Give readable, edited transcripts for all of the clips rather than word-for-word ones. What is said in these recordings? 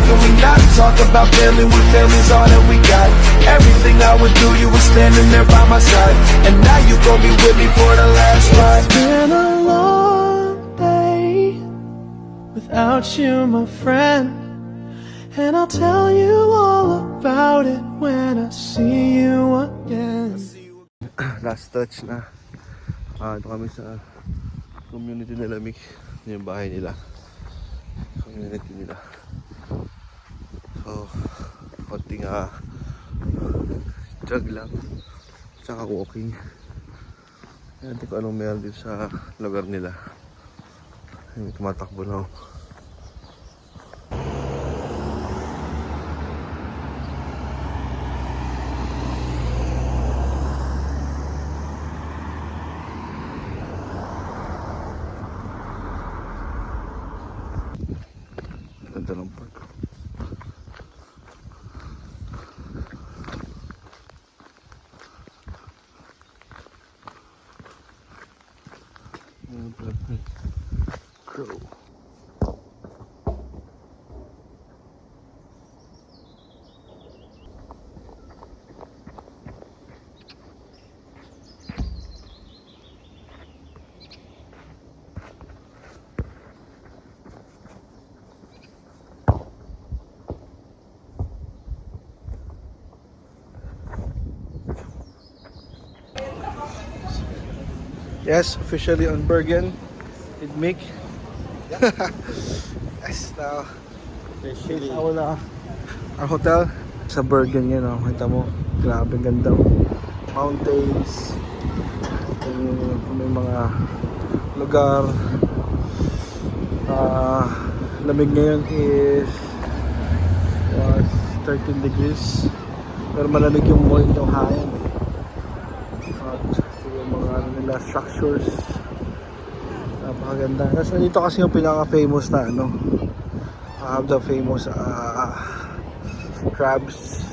can we not talk about family when family's all that we got? Everything I would do, you were standing there by my side, and now you gon' be with me for the last ride. It's been a long day without you, my friend, and I'll tell you all about it when I see you again. Last touch na. Ito kami sa community nila, Mick. Yung bahay nila, community nila. So konting jog lang tsaka walking. Hindi ko anong meron dito sa lugar nila. Yung tumatakbo na ako. Ganda ng park. Crow. Yes, officially on Bergen with Mick. Yes, now officially our hotel sa Bergen yun, oh. Kita mo, grabe ganda, mountains, may mga lugar. Lamig ngayon is was 13 degrees, pero malamig yung hangin. Yung mga nila structures, napakaganda. Tapos nandito kasi yung pinaka-famous na the famous crabs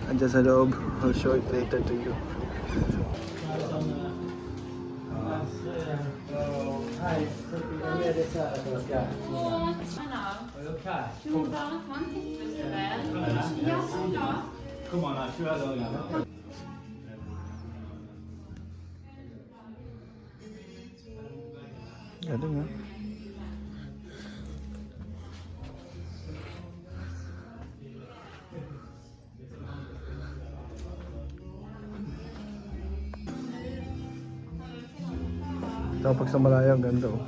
andyan sa loob. I'll show it later to you. Galing nga. Tapos sa malayo, ang ganda, oh.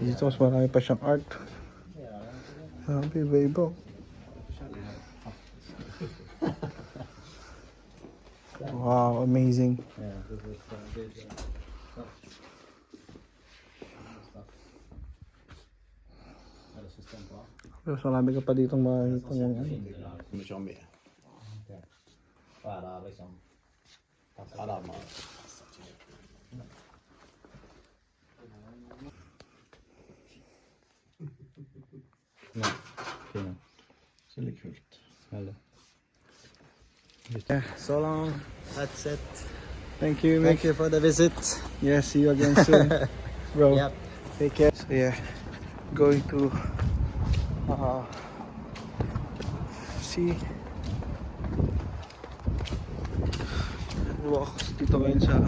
Dito mas marami pa siyang art. Sabi, iba-iba. Wow, amazing. Pero marami ka pa ditong makikita ng ano. Väldigt kul. Yeah, so long. That's it. Thank you, Mick. Thank you for the visit. Yeah, see you again soon, bro. Yep. Take care. So yeah, going to see walk dito ngayon sa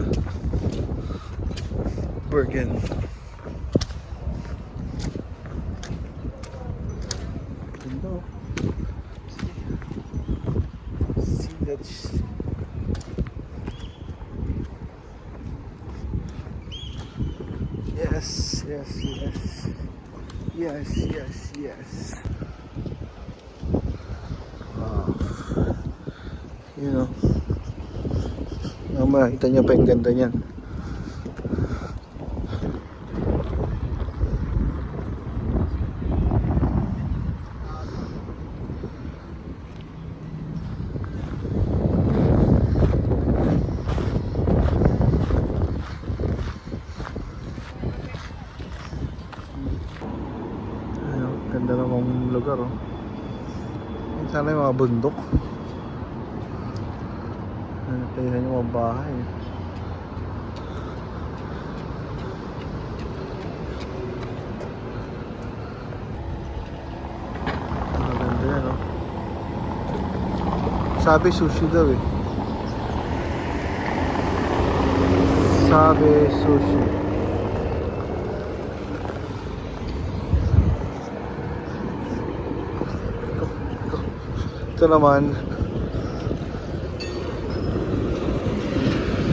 Bergen. See that. Yes, yes, yes. Yes, yes, yes. Wow. You know. Makita niyo pa yung ganda niyan. Ganda namang lugar, oh. Sana yung mga bundok. Tingnan yung mga bahay. Maganda yan, oh. Sabi sushi daw, eh. Sabi sushi. Ito naman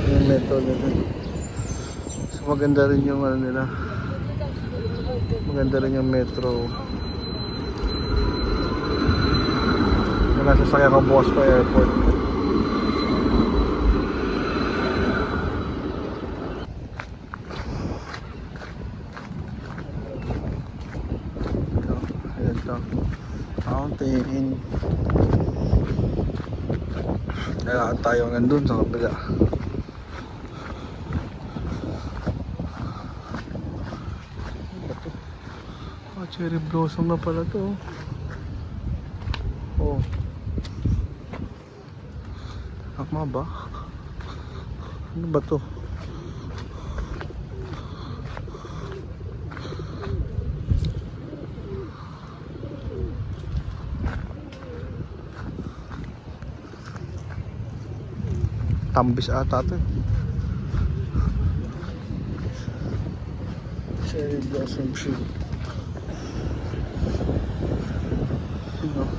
yung metro nila. So maganda rin yung ano nila. Maganda rin yung metro. Na nasa sakya ka bukas pa airport. Ayan to. Fountain. Kailangan tayo nandun sa kabila. Oh, cherry blossom na pala to. Oh. Akma ba? Ano ba to? Tambis ata to. Cherry blossom tree. Sino?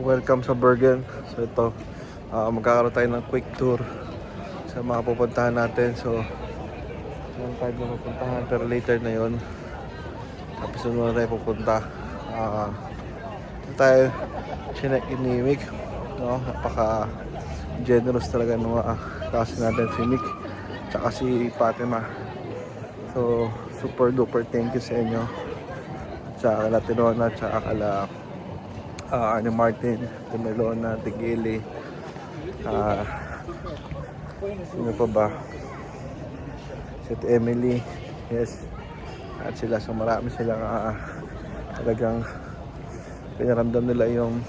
Welcome sa Bergen. So ito, magkakaroon tayo ng quick tour sa mga pupuntahan natin. So meron tayo na pupuntahan pero later na yon. Tapos doon na tayo pupunta. Tayo chinek ni Mick, no? Napaka generous talaga ng mga kasi natin, si Mick tsaka si Fatima. So super duper thank you sa inyo, tsaka kala Tinona, tsaka kala ni Martin, Melona, Tigili, sino pa ba? Si Emily, yes, at sila. So marami silang talagang pinaramdam nila yung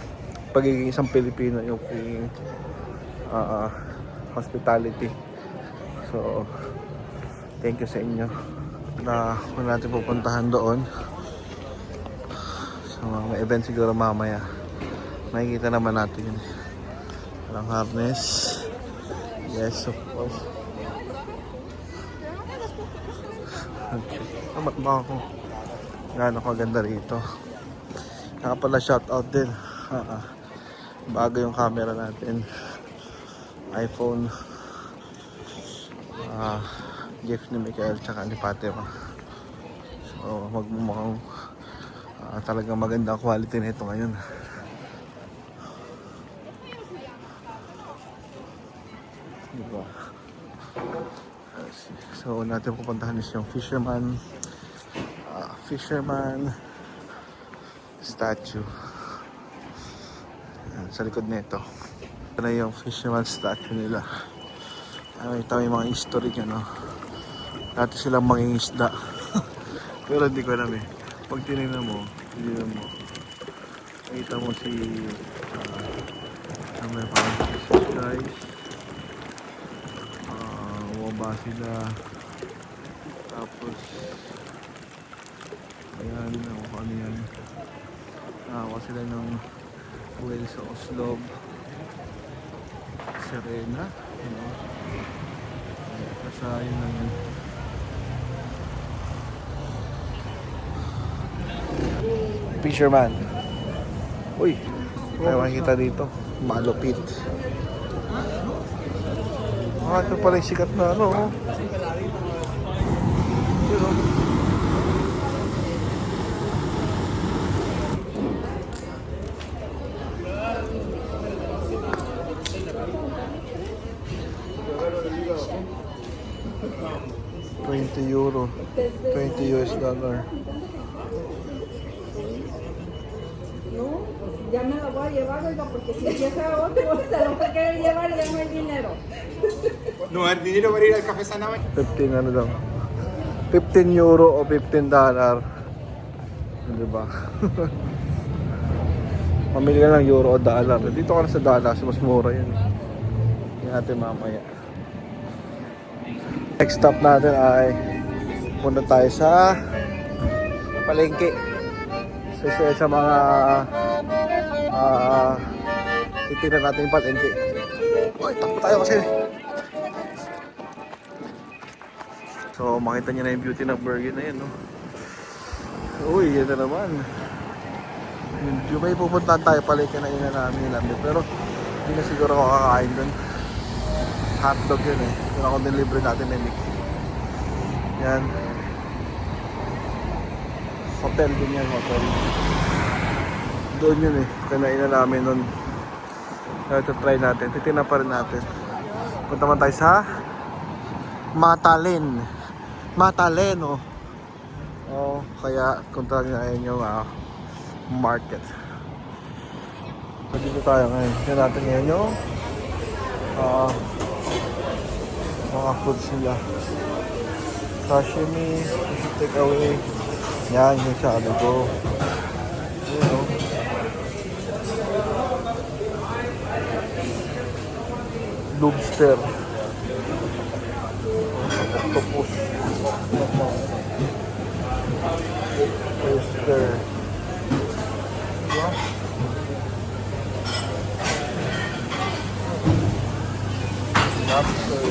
pagiging isang Pilipino, yung pagiging hospitality. So thank you sa inyo. Na kung natin pupuntahan doon, so may event siguro mamaya, makikita naman natin yun. Walang harness. Yes, of course. Amat ba ako gaano kaganda rito. Kaya pala shoutout din, bago yung camera natin, iPhone, gift ni Mikael tsaka ni Fatima. So magmumukhang talagang maganda quality nito ngayon. Diba? So natin pupuntahan is yung fisherman statue. Ayan, sa likod nito. Ito na yung fisherman statue nila. Ito yung mga history nyo, no? Dati silang mangingisda. Pero hindi ko alam eh. Pag tinignan mo, nakita mo si may parang guys, bumaba sila, Tapos, ayan, ano yan. Nakakuha sila ng well sa Oslo. Serena. Ano? Kasayin lang yan. Fisherman. Uy, tayo makikita dito. Malupit. Ito pala yung sikat na ano. Oh. Yun, oh. €20. $20. No, ya me la voy a llevar, oiga, porque si empieza otro, se lo va a querer llevar y ya no hay dinero. No, el dinero para ir al café Sanabay. 15 ano daw. €15 o $15. Diba? Mamili ka ng euro o dollar. Dito ka na sa dollar kasi mas mura yan. Hindi natin mamaya. Next stop natin ay punta tayo sa palengke. Sa mga titignan natin yung palengke. Uy, takbo tayo kasi. So makita niyo na yung beauty ng burger na yun, no? Uy, yan na naman. Yung may pupuntahan tayo palengke na ina namin nila. Pero hindi na siguro ako kakain dun. Hotdog yun eh. Yun ako delivery natin ni Nick. Yan. Hotel din yan, hotel. Doon yun eh. Kinain na namin nun. Ito try natin. Titignan pa rin natin. Punta man tayo sa Matalen. Matalen, oh. Oh, kaya kontra ngayon yung market. So, dito tayo ngayon. Tignan natin ngayon yung mga foods nila. Sashimi, take away. Yan yung sabi ko. Yun, oh. Lobster. Octopus. Oyster. Diba? Lobster.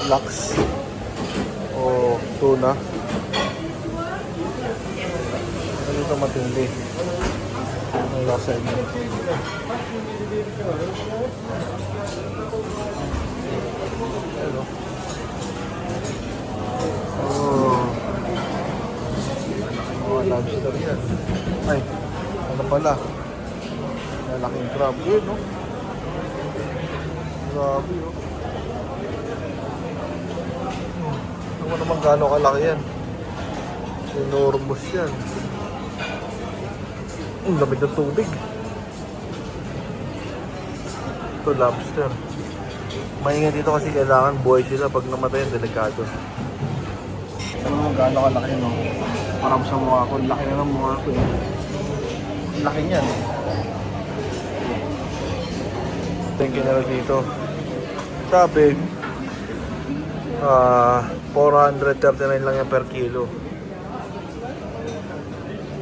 Laks o tuna. Ano ito matindi? Ang lasa niya. Hello. Oh, lobster yan. Ay, ano pala? Malaking crab yun, no? Grabe, oh. Ano naman gano'ng kalaki yan? Enormous yan. Ang lamig ng tubig. Ito lobster. Maingay dito kasi kailangan buhay sila. Pag namatay yan, delikado. Ano naman gano'ng kalaki, no? Parang sa mukha ko. Laki na ng mukha ko, eh. Laki niyan. Thank you na dito. Sabi, 439 lang yan per kilo.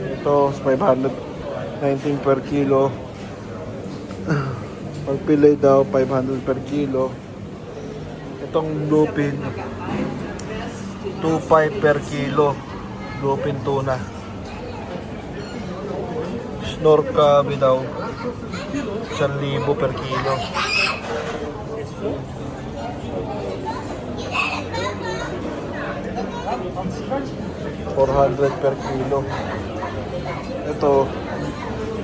Ito, 519 per kilo. Pag pilay daw, 500 per kilo. Itong bluefin, 2.5 per kilo. Bluefin tuna. Snorkabi daw, 1,000 per kilo. $400 per kilo. Ito,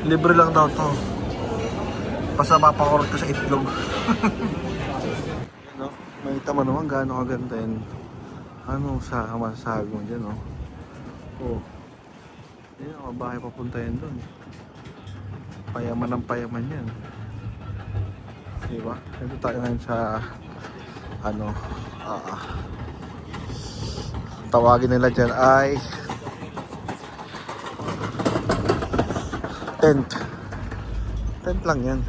libre lang daw to. Basta mapakorot ka sa itlog. No? Makita mo naman gaano kaganda yan. Ano sa masasabi mo dyan, no? Oh. Yan, mga bahay papunta yan dun. Payaman ng payaman yan. Diba? Ito tayo ngayon sa ano, tawagin nila dyan ay tent lang yan,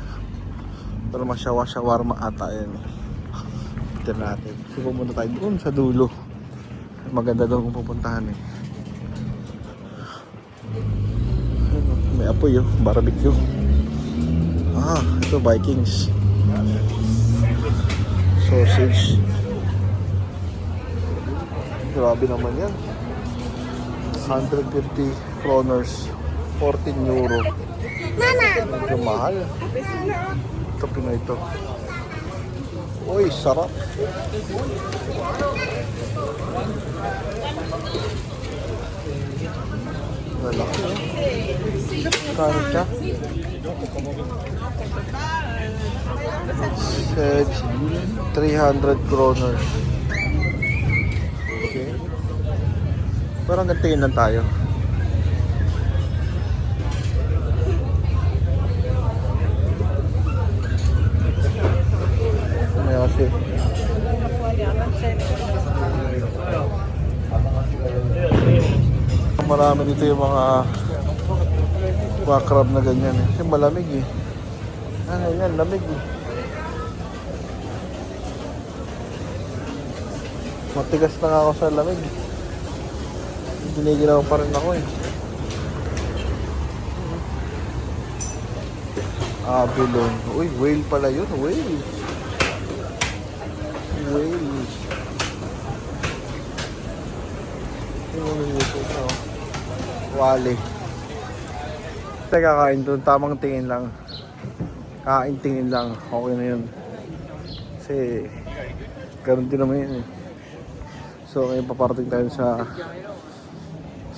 pero masyawarma ata yan. Tignan natin. So pumunta tayo doon sa dulo. Maganda doon kung pupuntahan eh. May apoy oh, barbecue. Ito Vikings. Sausage. Grabe naman yan. 150 kroners. 14 euro. Medyo mahal. Ito Pinoy ito. Uy, sarap. Lalaki eh. Kano siya? Said 300 kroners. Okay. Parang gantingin lang tayo. May kasi. Marami dito yung mga crab na ganyan eh. Kasi malamig eh. Yan, lamig eh. Matigas na nga ako sa lamig. Ginigilaw pa rin ako eh. Abalone. Uy, whale pala yun. Whale. Wali. Teka, kain doon. Tamang tingin lang. Tingin lang. Okay na yun. Kasi ganun din naman yun eh. So ngayon paparating tayo sa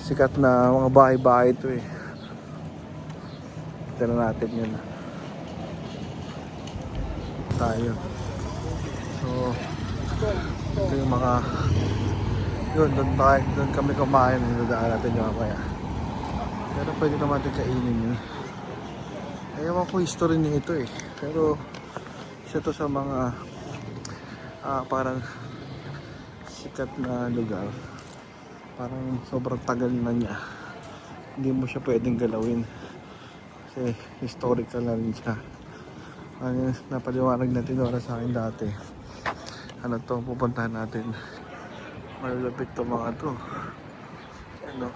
sikat na mga bahay-bahay ito eh. Kita na natin yun. Tayo. So ito yung mga doon kami kumain. Nadaan natin yung kaya. Pero pwede naman natin kainin yun. Ewan ko history niya ito eh. Pero isa to sa mga parang sikat na lugar. Parang sobrang tagal na niya. Hindi mo siya pwedeng galawin. Kasi historical na rin siya. Ano, napaliwanag natin wala sa akin dati. Ano to, pupuntahan natin. Malulapit to mga to. Ano?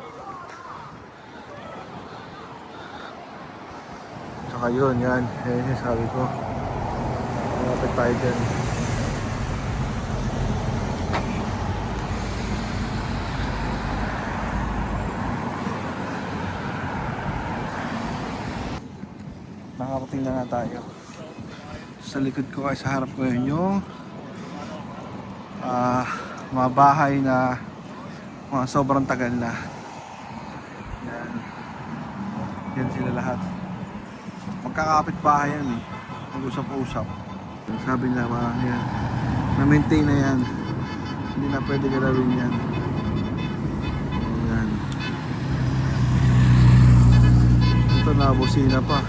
Tsaka yun, yan. Yan yung sabi ko. Malapit tayo dyan. Nakakating na nga tayo. Sa likod ko ay sa harap ko yun yung mga bahay na mga sobrang tagal na. Yan. Yan sila lahat. Magkakapit bahay yan eh. Mag-usap-usap. Sabi nila mga yan. Na-maintain na yan. Hindi na pwede galawin yan. Yan. Ito na busina pa.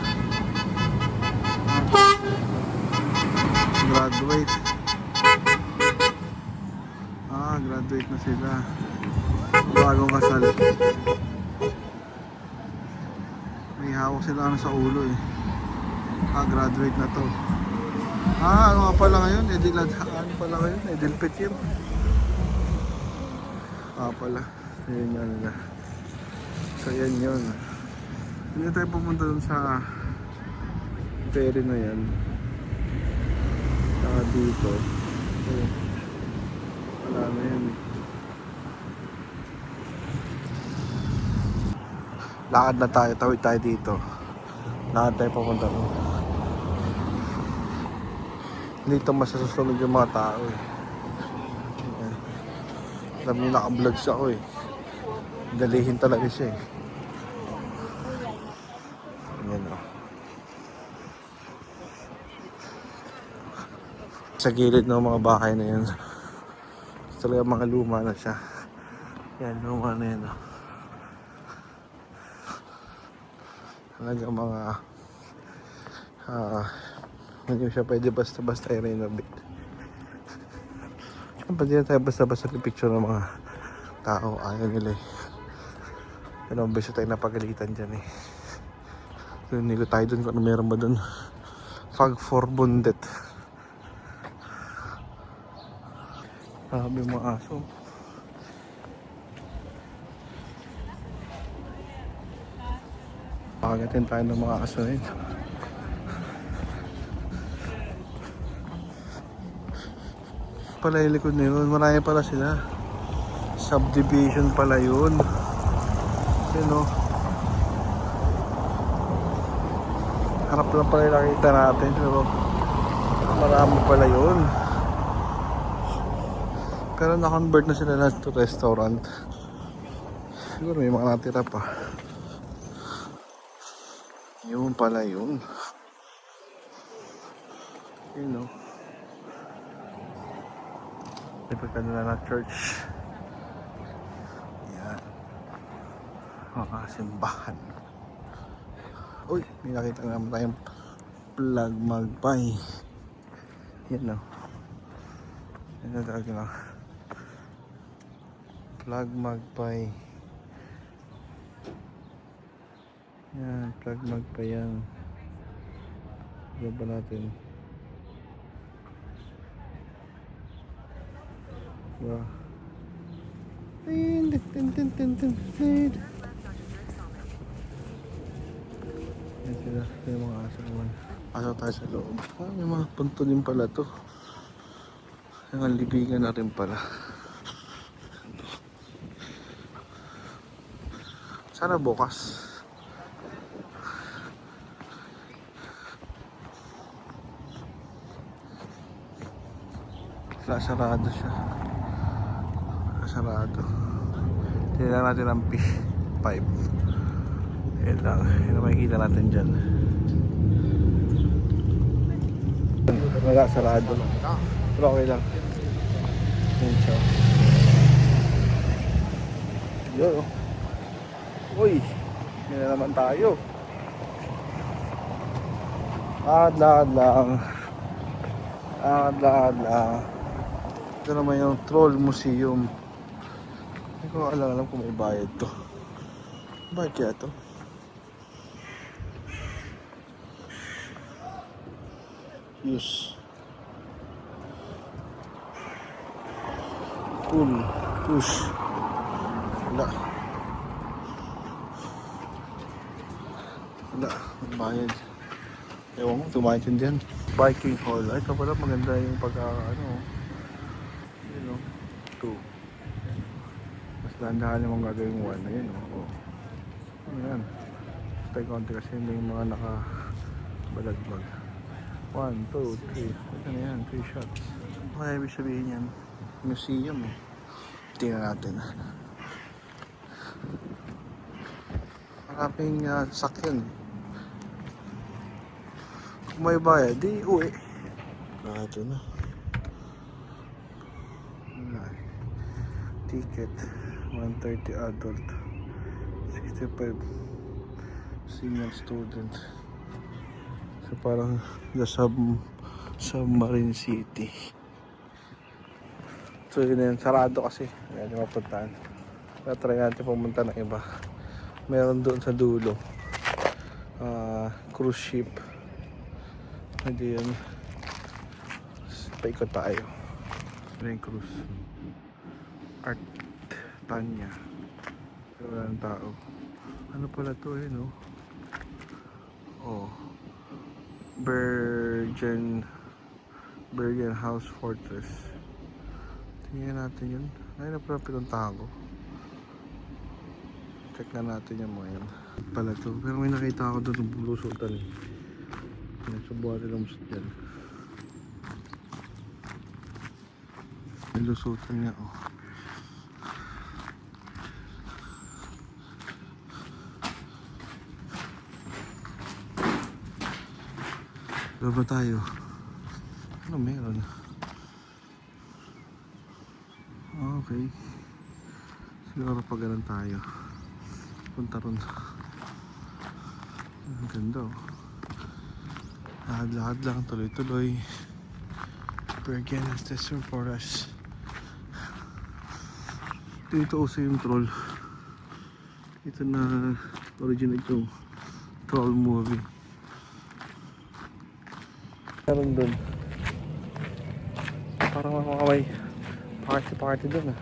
Graduate. Graduate na sila. Bagong kasal. May hawak sila sa ulo eh. Graduate na to. Ano nga pala ngayon? Ano pala ngayon? Edilpet yun. Pala. Ayan yun nila. So yan yun. Hindi tayo pumunta dun sa ferry na yan. Dito. Wala na yan. Lakad na tayo. Tawid tayo dito. Lakad tayo papunta rin. Dito masasusunod yung mga tao eh. Alam niyo naka-vlog siya ako eh. Dalihin talaga siya eh. Yan o. Sa gilid ng mga bahay na yan. Talaga mga luma na siya. Yan, luma na yan. Talaga mga hindi siya pwede basta-basta i-renovate. Pwede na tayo basta-basta picture ng mga tao. Ayaw nila eh. Pero ang beso tayo napagalitan dyan eh. Hindi ko tayo dun kung ano meron ba dun. Fag for Bundet. Sabi yung mga aso. Pakagatin tayo ng mga aso na yun. Pala yung likod na yun. Marami pala sila. Subdivision pala yun. Yun o. Harap lang pala yung nakita natin. Pero marami pala yun. Pero na-convert na sila na to restaurant. Siguro may mga natira pa. Yun pala yun. Yun o. Ipagka nila na church. Yan. Mga simbahan. Uy, may nakita naman tayong Flag Magpie. Yan o. Yan na talaga na. Flag Magpie. Yan, Flag Magpie yan. Diba natin? Diba? Tin, tin, tin, tin, tin, tin. Yan sila. Ito yung mga aso naman. Aso tayo sa loob. Ah, may mga punto din pala to. Yung libigan na rin pala. Sana bukas. Sarado siya. Sarado. Tingnan natin ang fish pipe. Yan lang. Yan ang makikita natin dyan. Wala, sarado. Pero okay lang. Yan siya. Yun o. Uy! Yan na naman tayo. Lakad lang. Lakad lang. Ito naman yung Troll Museum. Hindi ko alam kung may bayad to. Bayad kaya to? Use. Pull. Push. Wala. Wala. Bayad. Ewan ko, tumayad yun dyan. Viking Hall. Ay, ito pala maganda yung pagka, you know, 2. Mas dahan-dahan yung mga gagawing 1. Ayun, o. Ayan. Stay konti kasi may mga naka-balagbag. 1, 2, 3. Ito na yan, 3 shots. Kaya ibig sabihin yan, museum eh. Tingnan natin. Maraming sakyan eh. Kung may bayad, di uwi. Ito na. Ticket 130 adult, 65 senior student. So parang the submarine city. So yun na yun, sarado kasi hindi mapuntahan. Kaya try natin pumunta ng iba. Meron doon sa dulo cruise ship. Hindi yun, paikot tayo. Ito yung cruise Art Tanya. Pero wala ng tao. Ano pala to eh, no? Oh, Bergen House Fortress. Tingnan natin yun. Ay, na pala pinuntahan ko. Check na natin yung mga yan. Pala to. Pero may nakita ako doon ng bulusutan eh. Subuhan nila musot dyan. May lusutan nga oh. Baba tayo. Ano meron? Okay. Siguro pag ganun tayo. Punta ron. Ang ganda oh. Lahad-lahad lang, tuloy-tuloy. Bergen has this for us. Dito uso yung troll. Ito na originate yung troll movie. Meron dun. Parang Party dun ah.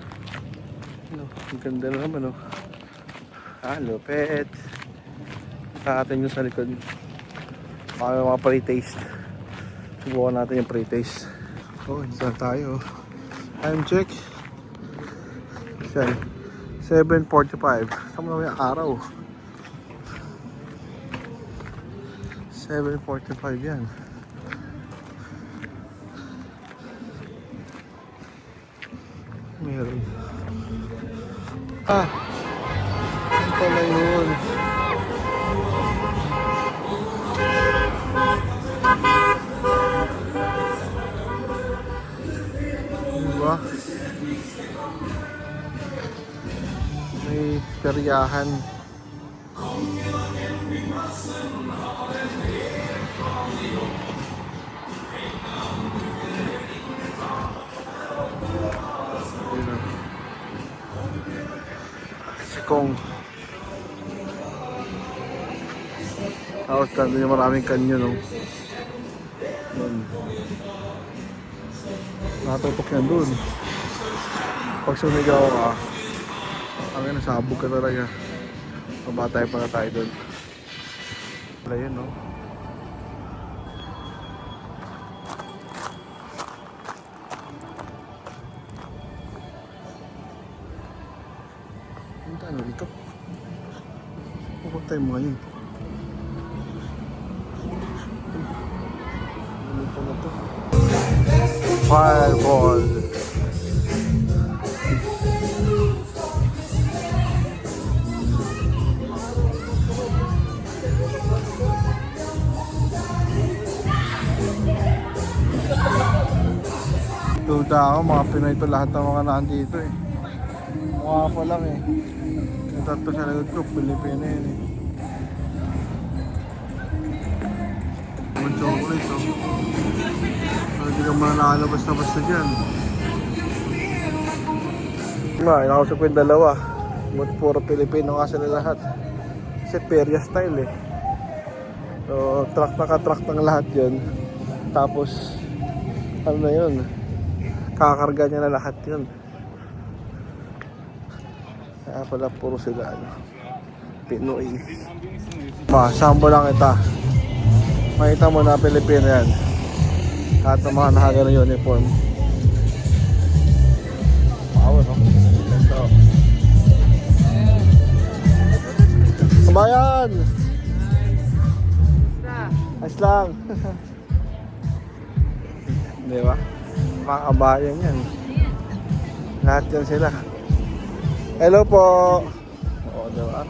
Ano, ang ganda na naman oh. Lupet. Natin yung sa likod. Baka may mga pre-taste. Subukan natin yung pre-taste. Dito tayo. Time check. 7:45. Saan mo na yung araw? 7:45 yan. Meron. Ano pala yun? Diba? May peryahan. Sikong. Tapos nandun yung maraming kanyo, no? Doon. Nakatutok yan doon. Pag sumigaw ka, nasabog ka talaga. Mabatay pa na tayo doon. Wala yun, no? Ano dito? Pupunta tayo mga yun. Ano pa na to? Fireball. Duda ako, mga Pinoy to lahat ng mga nandito eh. Mukha pa lang eh. Ito sa likod ko, Pilipino yun eh. Mga chocolate oh. Hindi ka mga nakalabas-labas na dyan. Nakausap ko yung dalawa. But puro Pilipino nga sila lahat. Kasi perya style eh. So truck naka-truck ng lahat yun. Tapos ano na yun, kakarga niya na lahat yun. Kaya pala puro sila ano, Pinoy. Sambo lang kita. Makita mo na Pilipino yan. Lahat ng mga nakaga ng uniform. Power no? Ito. Kabayan! Ayos lang. Di ba? Mga kabayan yan. Lahat yan sila. Hello po. Oo, diba?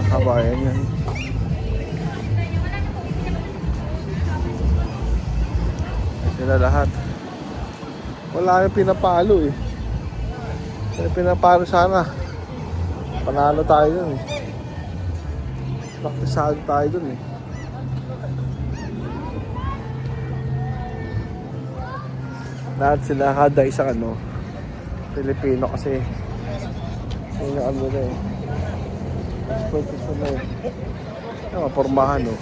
Kabayan yan. Sila lahat. Wala yung pinapalo eh. Kaya pinapalo sana. Panalo tayo dun eh. Praktisado tayo dun eh. Lahat sila kada isang ano, Pilipino kasi yun yung ano na eh. Expert sa na eh. Yung mapormahan no.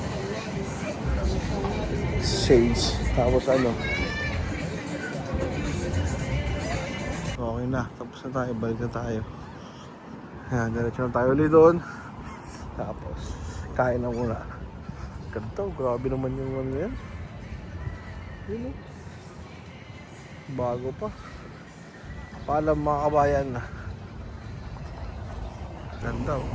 Shades. Tapos ano. Okay na. Tapos na tayo. Balik na tayo. Ayan. Diretso na tayo ulit doon. Tapos kain na muna. Ganito. Grabe naman yung ano yan. Yun eh. Bago pa. Paalam mga kabayan na. Ganda oh.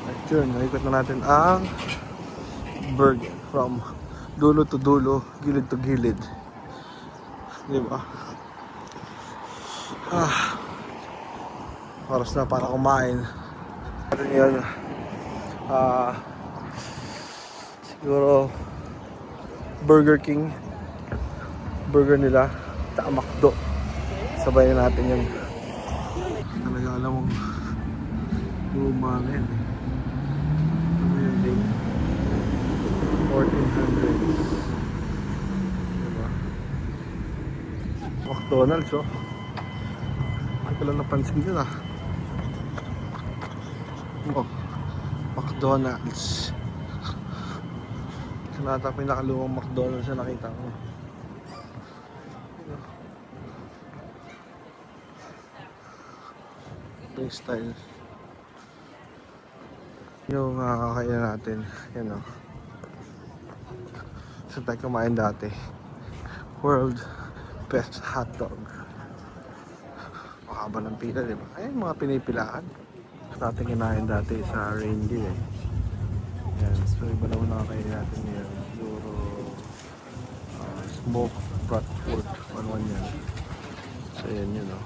At yun, nakikot na natin ang burger from dulo to dulo, gilid to gilid. Diba? Oras na para kumain. Ano yun? Siguro Burger King. Burger nila. Tsaka McDo. Sabayin natin yun. Talaga alam mong lumamin. Ano yun din? 1400. Diba? McDonald's oh. ko lang napansin yun ah. Oh, McDonald's. Ito na ata pinakaluwang McDonald's na nakita ko. Ito yung style. Yung kakain natin. Yan o. Saan tayo kumain dati? World Best Hotdog. Makaba ng pila, di ba? Ayun, mga pinipilaan. Natin kinain dati sa Reindeer eh. Yan. So, iba naman nakakain natin ngayon. Siguro smoked bratwurst. Ano yan. So, yan yun o.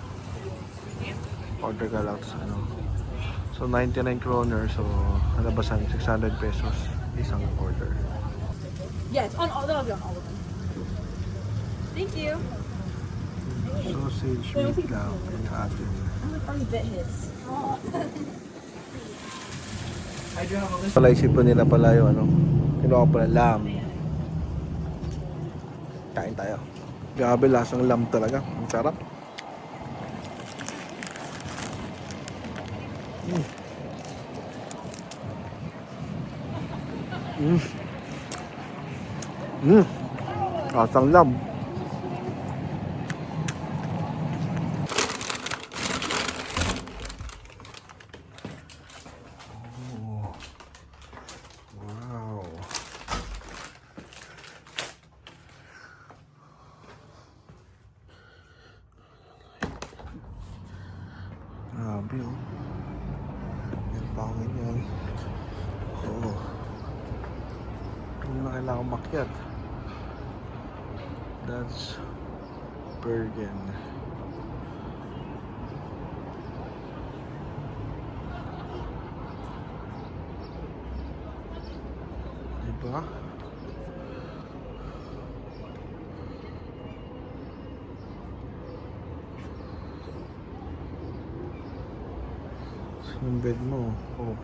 Order ka lang sa ano. So, 99 kroner. So, nalabasan 600 pesos. Isang order. Yes, on all of them. Thank you. Sausage meat lang. Yung atin. I'm gonna probably bet his. Pala isipin nila pala yung ano. Kinuha ko pala lamb. Kain tayo. Grabe, lasang lamb talaga. Ang sarap. Lasang lamb. Wow. Grabe oh. Yan pa ako ganyan. Oo. Hindi na kailangan makyat. That's Bergen. Diba? Yung bed mo. Oh.